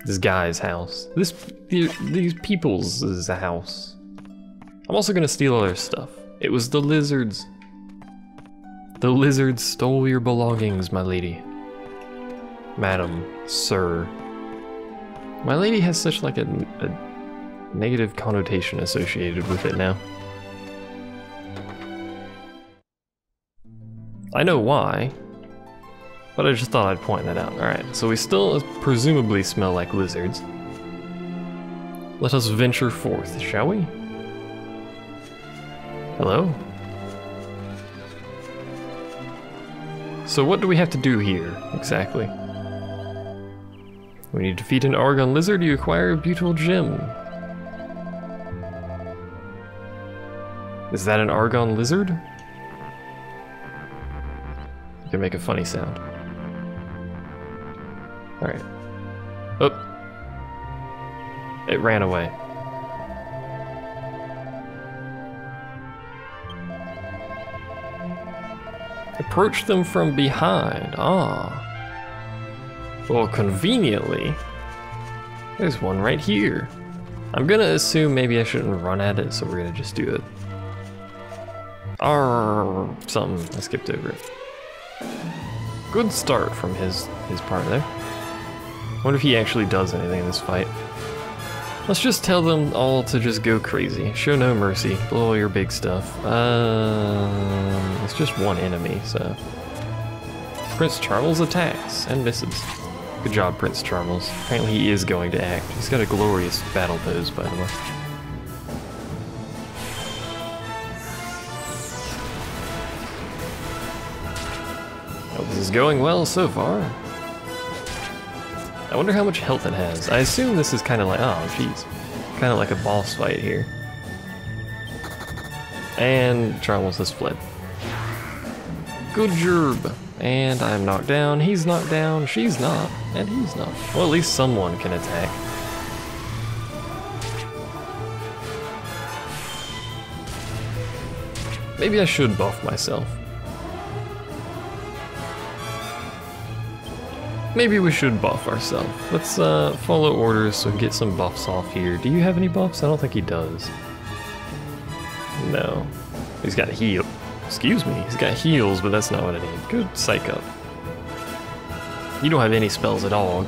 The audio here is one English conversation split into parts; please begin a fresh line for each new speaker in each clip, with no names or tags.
This guy's house. These people's house. I'm also gonna steal all their stuff. It was the lizards. The lizards stole your belongings, my lady. Madam, sir. My lady has such like a negative connotation associated with it now. I know why, but I just thought I'd point that out. Alright, so we still presumably smell like lizards. Let us venture forth, shall we? Hello? So what do we have to do here, exactly? When you defeat an Argon lizard, you acquire a beautiful gem. Is that an Argon lizard? You can make a funny sound. Alright. Oh. It ran away. Approach them from behind. Ah. Well, conveniently, there's one right here. I'm gonna assume maybe I shouldn't run at it, so we're gonna just do it. Arr, something. I skipped over it. Good start from his part there. Wonder if he actually does anything in this fight. Let's just tell them all to just go crazy. Show no mercy. Blow all your big stuff. It's just one enemy, so. Prince Charles attacks and misses. Good job, Prince Charles. Apparently he is going to act. He's got a glorious battle pose, by the way. Oh, this is going well so far. I wonder how much health it has. I assume this is kind of like, oh jeez, kind of like a boss fight here. And Charles has fled. Good job. And I'm knocked down, he's knocked down, she's not, and he's not. Well, at least someone can attack. Maybe I should buff myself. Maybe we should buff ourselves. Let's follow orders so we can get some buffs off here. Do you have any buffs? I don't think he does. No. He's got heal. Excuse me, he's got heals, but that's not what I need. Good psych up. You don't have any spells at all.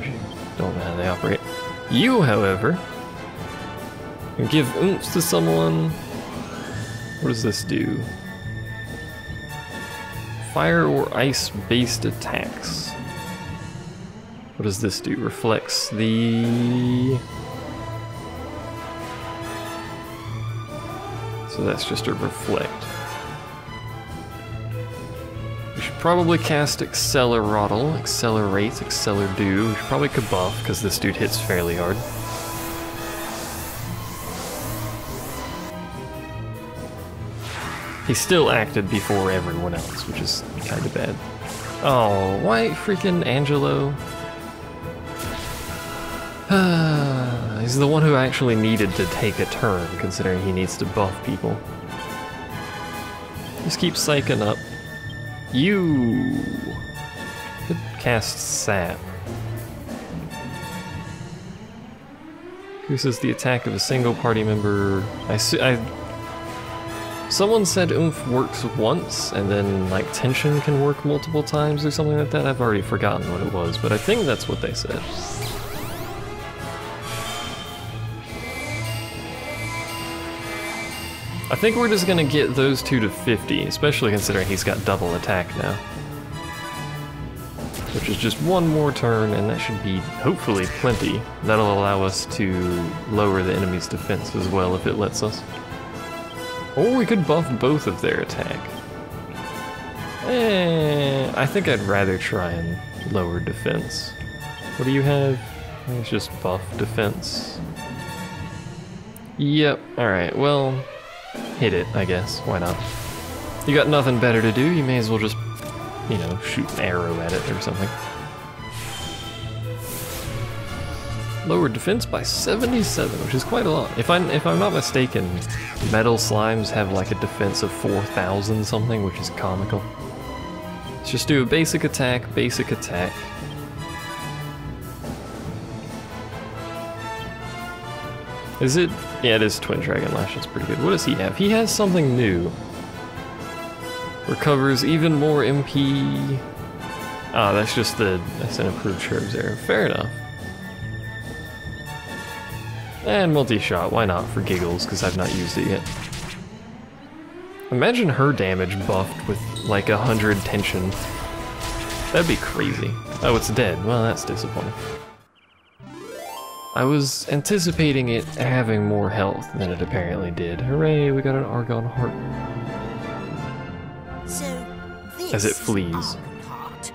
Don't know how they operate. You, however, can give oomph to someone. What does this do? Fire or ice-based attacks. What does this do? Reflects the... So that's just a reflect. We should probably cast Accelerottle, Accelerate, Acceler-Do. We should probably buff, because this dude hits fairly hard. He still acted before everyone else, which is kind of bad. Oh, why freaking Angelo? He's the one who actually needed to take a turn, considering he needs to buff people. Just keep psyching up. You could cast Sap. Increases the attack of a single party member. Someone said oomph works once, and then like tension can work multiple times or something like that. I've already forgotten what it was, but I think that's what they said. I think we're just gonna get those two to 50, especially considering he's got double attack now. Which is just one more turn, and that should be, hopefully, plenty. That'll allow us to lower the enemy's defense as well, if it lets us. Or we could buff both of their attack. I think I'd rather try and lower defense. What do you have? It's just buff defense. Yep, alright, well... hit it, I guess. Why not? You got nothing better to do, you may as well just, you know, shoot an arrow at it or something. Lowered defense by 77, which is quite a lot. If I'm not mistaken, metal slimes have like a defense of 4,000 something, which is comical. Let's just do a basic attack, basic attack. Is it? Yeah, it is Twin Dragon Lash. That's pretty good. What does he have? He has something new. Recovers even more MP. Ah, that's an improved Shrubs there. Fair enough. And multi-shot, why not, for giggles, because I've not used it yet. Imagine her damage buffed with like 100 tension. That'd be crazy. Oh, it's dead. Well, that's disappointing. I was anticipating it having more health than it apparently did. Hooray, we got an Argon Heart.
So this
as it flees.
Argon Heart,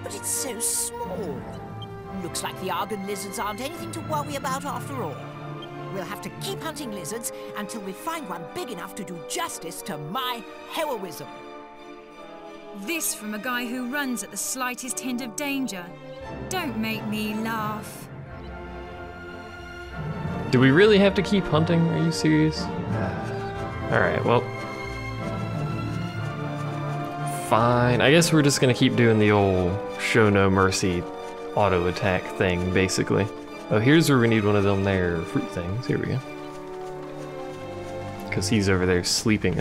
but it's so small. Looks like the Argon lizards aren't anything to worry about after all. We'll have to keep hunting lizards until we find one big enough to do justice to my heroism.
This from a guy who runs at the slightest hint of danger. Don't make me laugh.
Do we really have to keep hunting? Are you serious? Alright, well. Fine. I guess we're just gonna keep doing the old show no mercy auto attack thing, basically. Oh, here's where we need one of them there fruit things. Here we go. Because he's over there sleeping.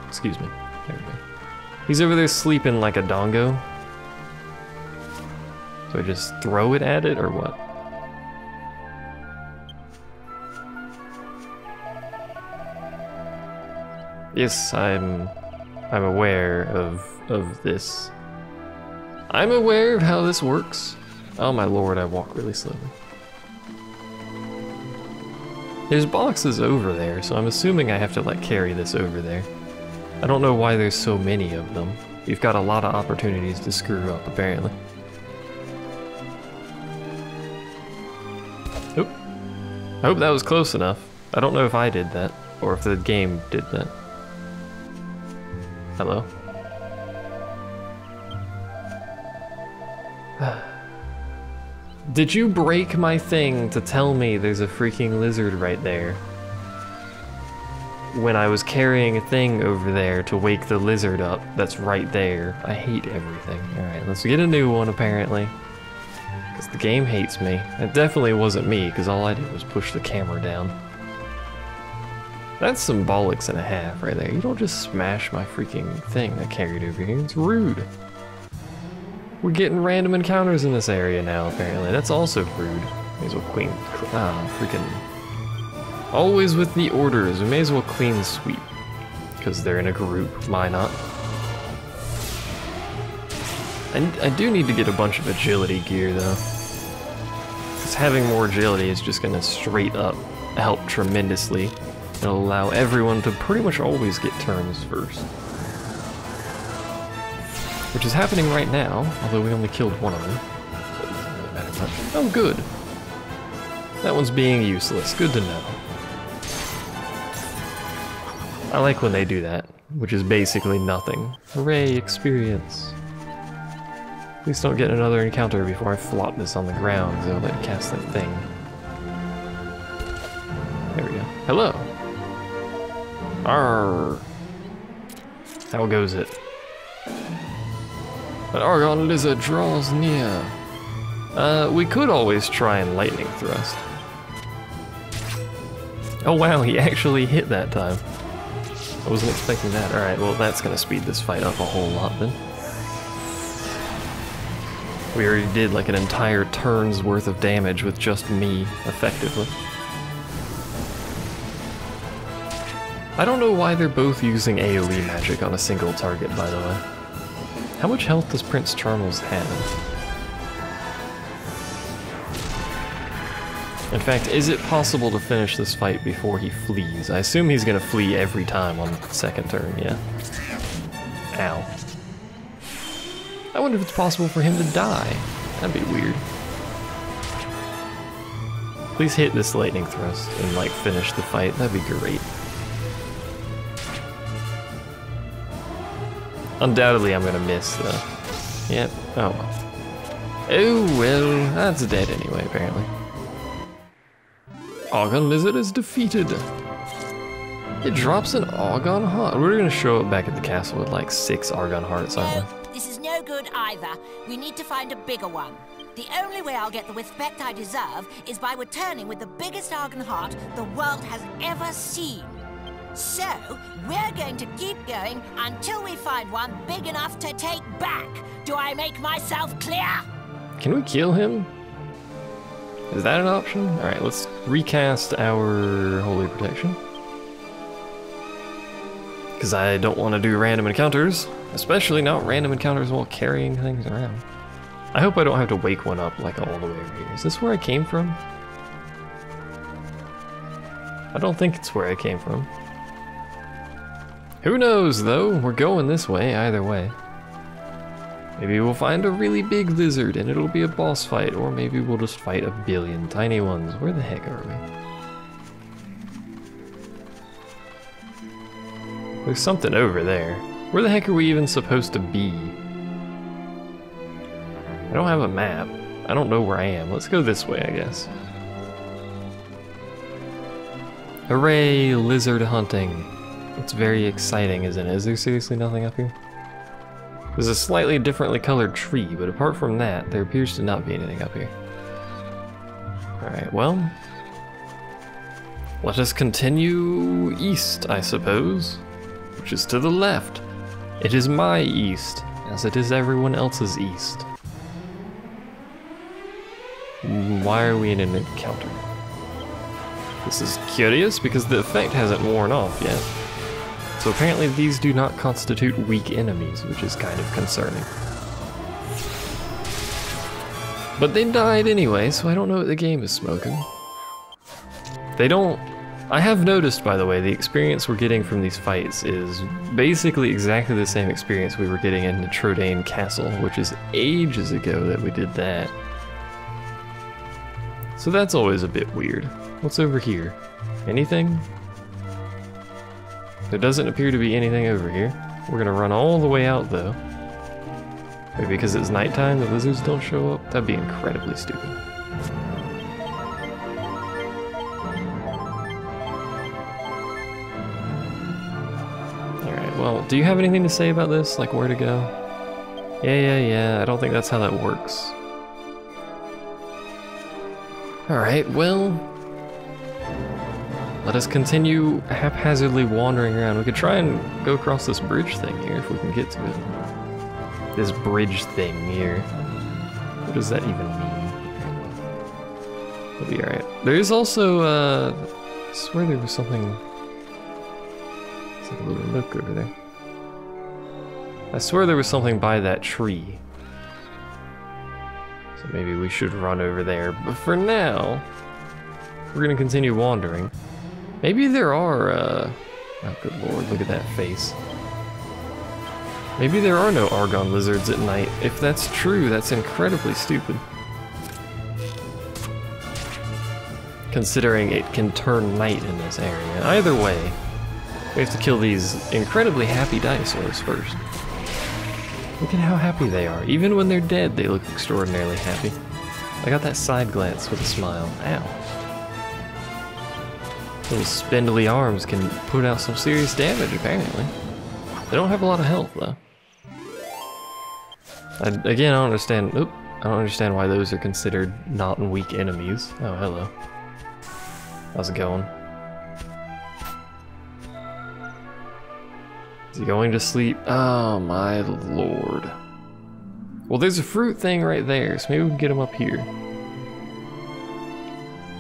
Excuse me. There we go. He's over there sleeping like a dongo. So I just throw it at it or what? Yes, I'm aware of this. I'm aware of how this works. Oh my lord, I walk really slowly. There's boxes over there, so I'm assuming I have to like carry this over there. I don't know why there's so many of them. You've got a lot of opportunities to screw up, apparently. Oop. I hope that was close enough. I don't know if I did that, or if the game did that. Hello? Did you break my thing to tell me there's a freaking lizard right there? When I was carrying a thing over there to wake the lizard up that's right there. I hate everything. Alright, let's get a new one apparently. Because the game hates me. It definitely wasn't me, because all I did was push the camera down. That's symbolics and a half right there. You don't just smash my freaking thing I carried over here. It's rude. We're getting random encounters in this area now, apparently. That's also rude. May as well clean. Freaking. Always with the orders. We may as well clean sweep. Because they're in a group. Why not? I do need to get a bunch of agility gear, though. Because having more agility is just going to straight up help tremendously. It'll allow everyone to pretty much always get turns first. Which is happening right now, although we only killed one of them. So it doesn't really matter much. Oh, good. That one's being useless. Good to know. I like when they do that, which is basically nothing. Hooray, experience. Please don't get another encounter before I flop this on the ground, because I'll let you cast that thing. There we go. Hello. Arr. How goes it? An Argon lizard draws near. We could always try and lightning thrust. Oh wow, he actually hit that time. I wasn't expecting that. Alright, well that's gonna speed this fight up a whole lot then. We already did like an entire turn's worth of damage with just me, effectively. I don't know why they're both using AoE magic on a single target, by the way. How much health does Prince Charles have? In fact, is it possible to finish this fight before he flees? I assume he's gonna flee every time on the second turn, yeah. Ow. I wonder if it's possible for him to die. That'd be weird. Please hit this lightning thrust and like finish the fight, that'd be great. Undoubtedly I'm gonna miss though. Yep, oh well. Oh well, that's dead anyway apparently. Argon Lizard is defeated. It drops an Argon Heart. We're gonna show up back at the castle with like 6 Argon Hearts, aren't we?
No, this is no good either. We need to find a bigger one. The only way I'll get the respect I deserve is by returning with the biggest Argon heart the world has ever seen. So, we're going to keep going until we find one big enough to take back. Do I make myself clear?
Can we kill him? Is that an option? Alright, let's recast our Holy Protection. Because I don't want to do random encounters, especially not random encounters while carrying things around. I hope I don't have to wake one up like all the way over here. Is this where I came from? I don't think it's where I came from. Who knows though? We're going this way either way. Maybe we'll find a really big lizard and it'll be a boss fight, or maybe we'll just fight a billion tiny ones. Where the heck are we? There's something over there. Where the heck are we even supposed to be? I don't have a map. I don't know where I am. Let's go this way, I guess. Hooray, lizard hunting. It's very exciting, isn't it? Is there seriously nothing up here? There's a slightly differently colored tree, but apart from that, there appears to not be anything up here. Alright, well, let us continue east, I suppose, which is to the left. It is my east, as it is everyone else's east. Why are we in an encounter? This is curious because the effect hasn't worn off yet. So apparently these do not constitute weak enemies, which is kind of concerning. But they died anyway, so I don't know what the game is smoking. They don't... I have noticed, by the way, the experience we're getting from these fights is basically exactly the same experience we were getting in the Trodain Castle, which is ages ago that we did that. So that's always a bit weird. What's over here? Anything? There doesn't appear to be anything over here. We're gonna run all the way out though. Maybe because it's nighttime the lizards don't show up? That'd be incredibly stupid. Alright, well, do you have anything to say about this? Like where to go? Yeah, I don't think that's how that works. Alright, well, let us continue haphazardly wandering around. We could try and go across this bridge thing here if we can get to it. This bridge thing here. What does that even mean? We'll be alright. There is also, I swear there was something... It's like a little nook over there. I swear there was something by that tree. So maybe we should run over there, but for now, we're gonna continue wandering. Maybe there are, oh good lord, look at that face. Maybe there are no Argon lizards at night. If that's true, that's incredibly stupid. Considering it can turn night in this area. Either way, we have to kill these incredibly happy dinosaurs first. Look at how happy they are. Even when they're dead, they look extraordinarily happy. I got that side glance with a smile. Ow. Those spindly arms can put out some serious damage, apparently. They don't have a lot of health, though. Again, I don't understand. Oop, I don't understand why those are considered not weak enemies. Oh, hello. How's it going? Is he going to sleep? Oh my lord. Well, there's a fruit thing right there, so maybe we can get him up here.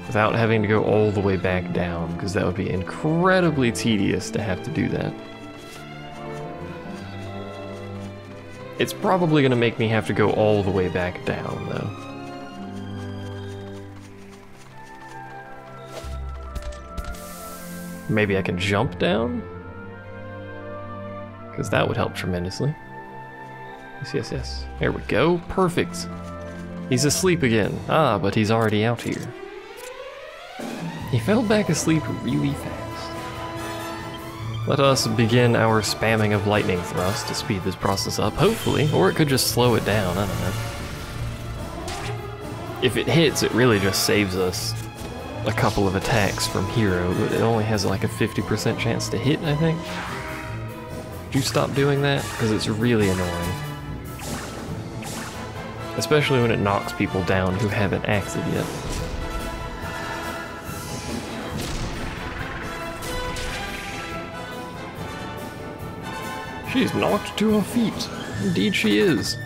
Without having to go all the way back down, because that would be incredibly tedious to have to do that. It's probably going to make me have to go all the way back down, though. Maybe I can jump down? Because that would help tremendously. Yes. There we go. Perfect. He's asleep again. Ah, but he's already out here. He fell back asleep really fast. Let us begin our spamming of lightning thrust to speed this process up, hopefully. Or it could just slow it down, I don't know. If it hits, it really just saves us a couple of attacks from Hero, but it only has like a 50% chance to hit, I think. Would you stop doing that? Because it's really annoying. Especially when it knocks people down who haven't acted yet. She's knocked to her feet. Indeed she is.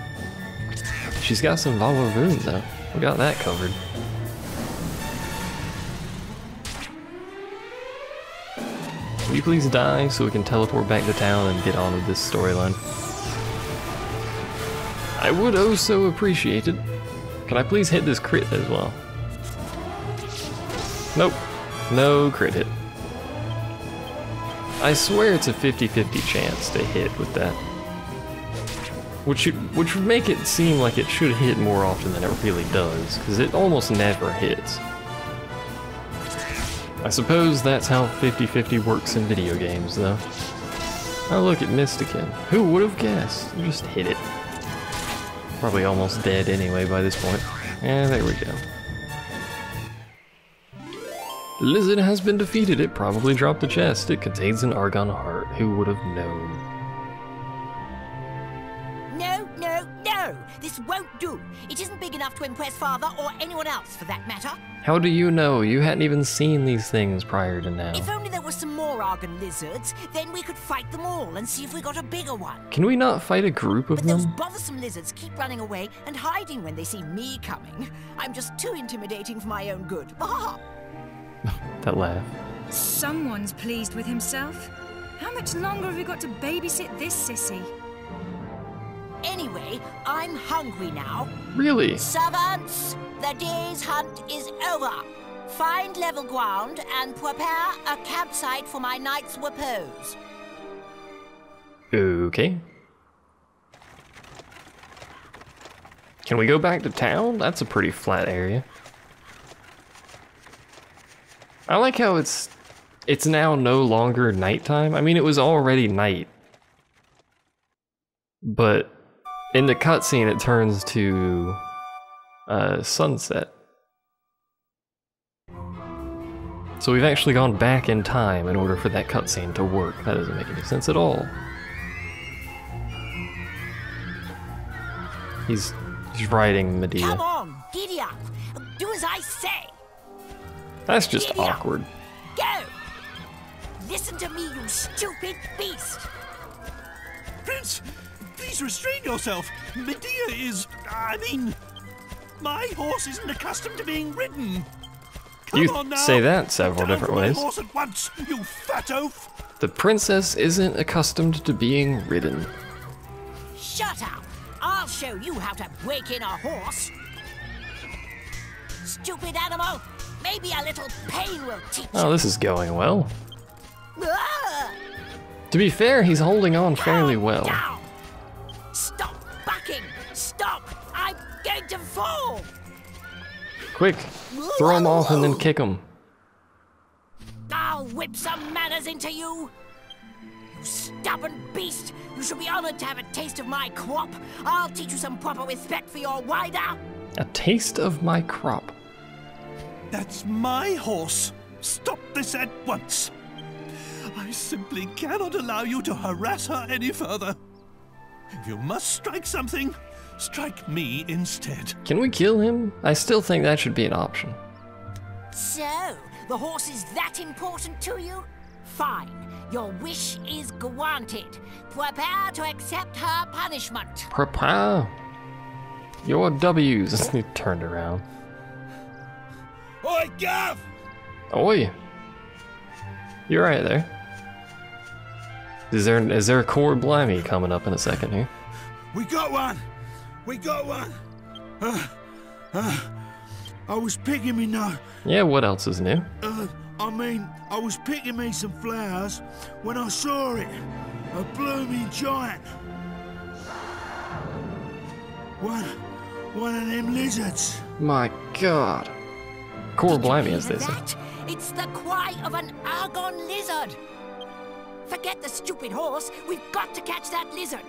She's got some Valavoon though. We got that covered. Will you please die so we can teleport back to town and get on with this storyline? I would oh so appreciate it. Can I please hit this crit as well? Nope. No crit hit. I swear it's a 50-50 chance to hit with that. Which would make it seem like it should hit more often than it really does, because it almost never hits. I suppose that's how 50-50 works in video games, though. Oh look, it missed again. Who would have guessed? Just hit it. Probably almost dead anyway by this point. And there we go. The lizard has been defeated. It probably dropped the chest. It contains an Argon heart. Who would have known?
No, no, no! This won't do. It isn't big enough to impress Father or anyone else, for that matter.
How do you know? You hadn't even seen these things prior to now.
If only there were some more Argon lizards, then we could fight them all and see if we got a bigger one.
Can we not fight a group of
But
them?
those bothersome lizards keep running away and hiding when they see me coming. I'm just too intimidating for my own good. Ah!
That laugh.
Someone's pleased with himself. How much longer have we got to babysit this sissy?
Anyway, I'm hungry now.
Really?
Servants, the day's hunt is over. Find level ground and prepare a campsite for my night's repose.
Okay. Can we go back to town? That's a pretty flat area. I like how it's now no longer nighttime. I mean, it was already night. But in the cutscene, it turns to sunset. So we've actually gone back in time in order for that cutscene to work. That doesn't make any sense at all. He's riding Medea.
Come on, giddy up. Do as I say.
That's just
Giddy up.
awkward.
Go. Listen to me, you stupid beast.
Prince, please restrain yourself. Medea is, I mean, my horse isn't accustomed to being ridden. Come
You
on now.
say that several
Down
different
from my
ways.
horse at once, you fat oaf.
The princess isn't accustomed to being ridden.
Shut up. I'll show you how to break in a horse. Stupid animal. Maybe a little pain will teach you.
Oh, this is going well.
Ah!
To be fair, he's holding on fairly
Calm
well.
down. Stop bucking. Stop. I'm going to fall.
Quick, throw him off and then kick him.
I'll whip some manners into you. You stubborn beast. You should be honored to have a taste of my crop. I'll teach you some proper respect for your rider.
A taste of my crop.
That's my horse. Stop this at once. I simply cannot allow you to harass her any further. If you must strike something, strike me instead.
Can we kill him? I still think that should be an option.
So, the horse is that important to you? Fine. Your wish is granted. Prepare to accept her punishment.
Prepare your W's. He turned around.
Oi, Gav!
Oi. You're right there. Is there a core blimey coming up in a second here?
We got one! We got one! I was picking me nose.
Yeah, what else is new?
I was picking me some flowers when I saw it. A blooming giant. One of them lizards.
My god. Core blimey is this.
That? It's the cry of an Argon lizard. Forget the stupid horse. We've got to catch that lizard.